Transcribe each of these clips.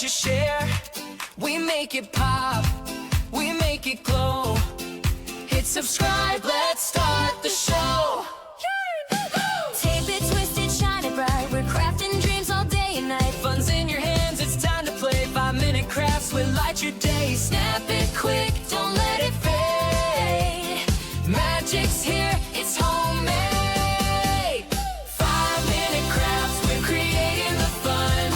you share. We make it pop, we make it glow. Hit subscribe, let's start the show. Tape it, twist it, shine it bright. We're crafting dreams all day and night. Fun's in your hands, it's time to play. 5-minute crafts will light your day. Snap it quick, don't let it fade. Magic's here, it's homemade. 5-minute crafts, we're creating the fun.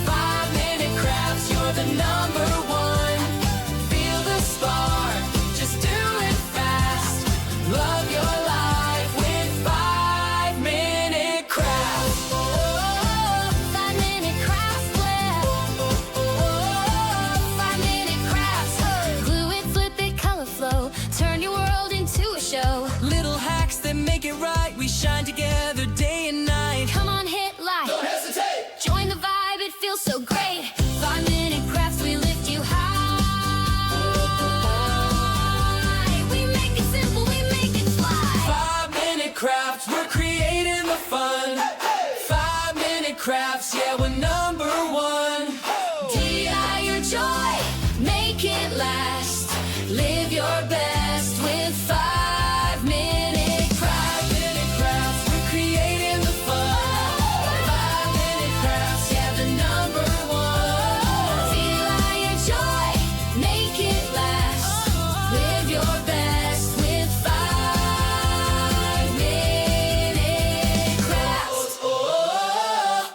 5-minute crafts, you're the number one. Feel the spark, just do it fast. Love your life with 5-minute crafts. 5-minute crafts, flip. 5-minute crafts. Glue it, flip it, color flow. Turn your world into a show. Little hacks that make it right, we shine together day and night. Come on, hit like. Don't hesitate. Join the vibe, it feels so great. 5-minute crafts, we lift you high. We make it simple, we make it fly. 5-minute crafts, we're creating the fun. 5-minute crafts, yeah, we're number one. DI your joy, make it last. Live your best with 5-minute crafts. 5-minute crafts, we're creating the fun. 5-minute crafts, yeah, the number one. DI your joy, make it last. Live your best with 5-minute crafts. Oh, oh, oh.